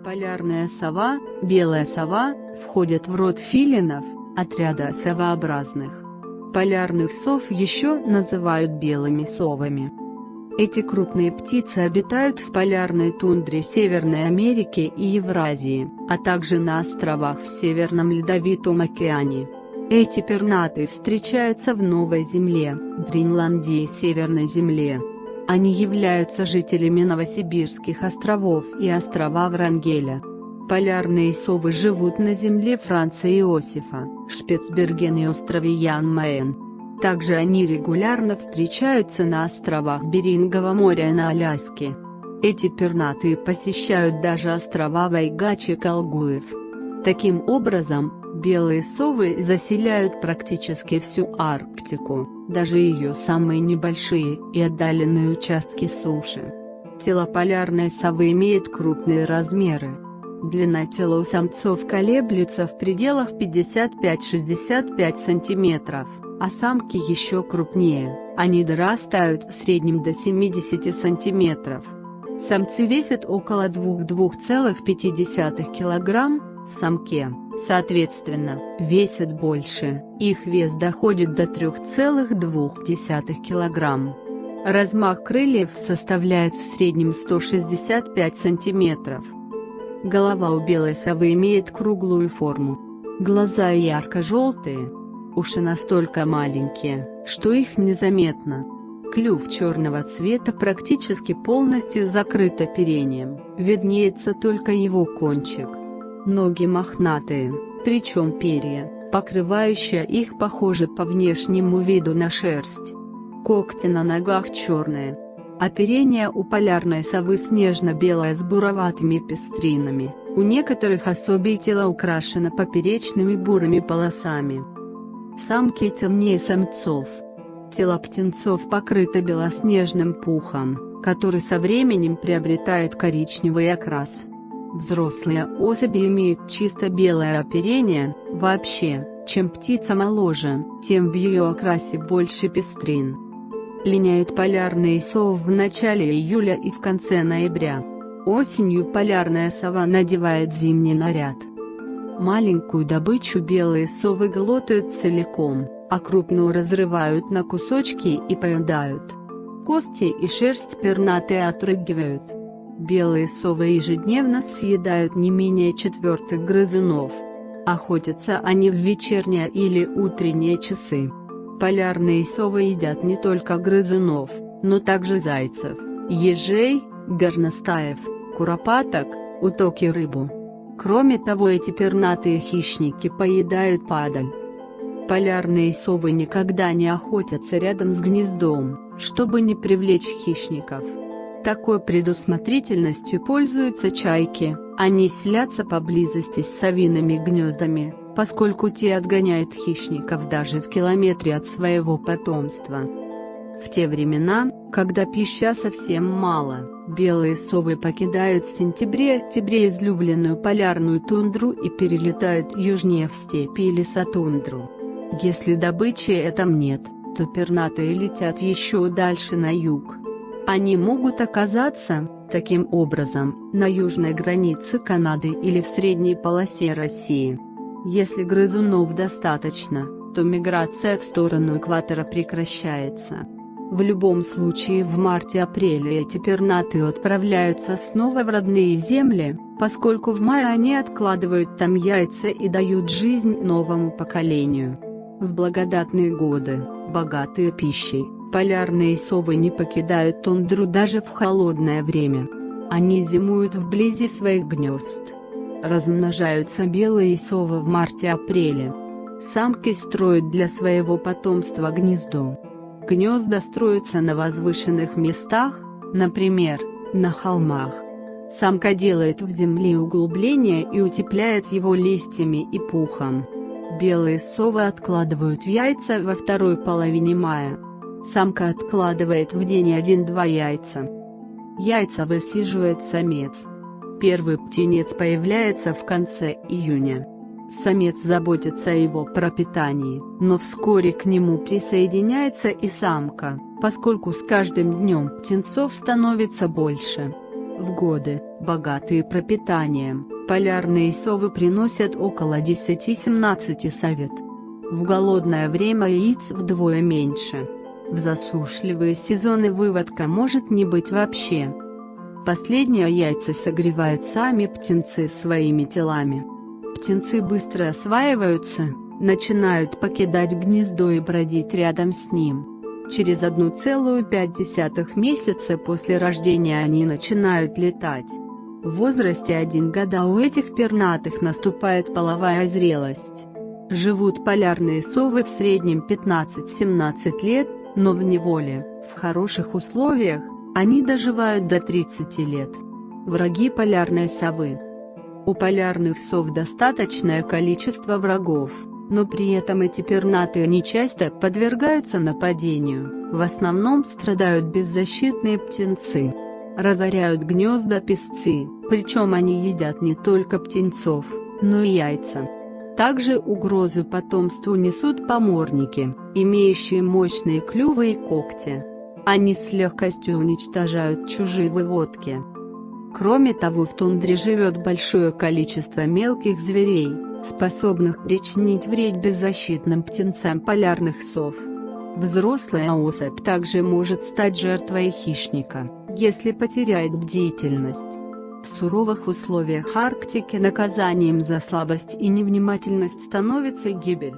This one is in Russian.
Полярная сова, белая сова, входит в род филинов, отряда совообразных. Полярных сов еще называют белыми совами. Эти крупные птицы обитают в полярной тундре Северной Америки и Евразии, а также на островах в Северном Ледовитом океане. Эти пернатые встречаются в Новой Земле, Гренландии и Северной Земле. Они являются жителями Новосибирских островов и острова Врангеля. Полярные совы живут на земле Франца Иосифа, Шпицберген и острове Ян-Маен. Также они регулярно встречаются на островах Берингового моря на Аляске. Эти пернатые посещают даже острова Вайгач и Колгуев. Таким образом, белые совы заселяют практически всю Арктику, даже ее самые небольшие и отдаленные участки суши. Тело полярной совы имеет крупные размеры. Длина тела у самцов колеблется в пределах 55-65 см, а самки еще крупнее, они дорастают в среднем до 70 см. Самцы весят около 2,5 кг, самки, соответственно, весят больше, их вес доходит до 3,2 кг. Размах крыльев составляет в среднем 165 см. Голова у белой совы имеет круглую форму. Глаза ярко-желтые. Уши настолько маленькие, что их незаметно. Клюв черного цвета практически полностью закрыт оперением, виднеется только его кончик. Ноги мохнатые, причем перья, покрывающие их, похожи по внешнему виду на шерсть. Когти на ногах черные. Оперение у полярной совы снежно-белое с буроватыми пестринами, у некоторых особей тело украшено поперечными бурыми полосами. Самки темнее самцов. Тело птенцов покрыто белоснежным пухом, который со временем приобретает коричневый окрас. Взрослые особи имеют чисто белое оперение. Вообще, чем птица моложе, тем в ее окрасе больше пестрин. Линяют полярные совы в начале июля и в конце ноября. Осенью полярная сова надевает зимний наряд. Маленькую добычу белые совы глотают целиком, а крупную разрывают на кусочки и поедают. Кости и шерсть пернатые отрыгивают. Белые совы ежедневно съедают не менее 4 грызунов. Охотятся они в вечерние или утренние часы. Полярные совы едят не только грызунов, но также зайцев, ежей, горностаев, куропаток, уток и рыбу. Кроме того, эти пернатые хищники поедают падаль. Полярные совы никогда не охотятся рядом с гнездом, чтобы не привлечь хищников. Такой предусмотрительностью пользуются чайки, они селятся поблизости с совиными гнездами, поскольку те отгоняют хищников даже в километре от своего потомства. В те времена, когда пищи совсем мало, белые совы покидают в сентябре-октябре излюбленную полярную тундру и перелетают южнее в степи и лесотундру. Если добычи там нет, то пернатые летят еще дальше на юг. Они могут оказаться, таким образом, на южной границе Канады или в средней полосе России. Если грызунов достаточно, то миграция в сторону экватора прекращается. В любом случае в марте-апреле эти пернатые отправляются снова в родные земли, поскольку в мае они откладывают там яйца и дают жизнь новому поколению. В благодатные годы, богатые пищей, полярные совы не покидают тундру даже в холодное время. Они зимуют вблизи своих гнезд. Размножаются белые совы в марте-апреле. Самки строят для своего потомства гнездо. Гнезда строятся на возвышенных местах, например, на холмах. Самка делает в земле углубление и утепляет его листьями и пухом. Белые совы откладывают яйца во второй половине мая. Самка откладывает в день 1-2 яйца. Яйца высиживает самец. Первый птенец появляется в конце июня. Самец заботится о его пропитании, но вскоре к нему присоединяется и самка, поскольку с каждым днем птенцов становится больше. В годы, Богатые пропитанием, полярные совы приносят около 10-17 совет. В голодное время яиц вдвое меньше. В засушливые сезоны выводка может не быть вообще. Последние яйца согревают сами птенцы своими телами. Птенцы быстро осваиваются, начинают покидать гнездо и бродить рядом с ним. Через 1,5 месяца после рождения они начинают летать. В возрасте 1 год у этих пернатых наступает половая зрелость. Живут полярные совы в среднем 15-17 лет, но в неволе, в хороших условиях, они доживают до 30 лет. Враги полярной совы. У полярных сов достаточное количество врагов, но при этом эти пернатые нечасто подвергаются нападению, в основном страдают беззащитные птенцы. Разоряют гнезда песцы, причем они едят не только птенцов, но и яйца. Также угрозу потомству несут поморники, имеющие мощные клювы и когти. Они с легкостью уничтожают чужие выводки. Кроме того, в тундре живет большое количество мелких зверей, способных причинить вред беззащитным птенцам полярных сов. Взрослая особь также может стать жертвой хищника, если потеряет бдительность. В суровых условиях Арктики наказанием за слабость и невнимательность становится гибель.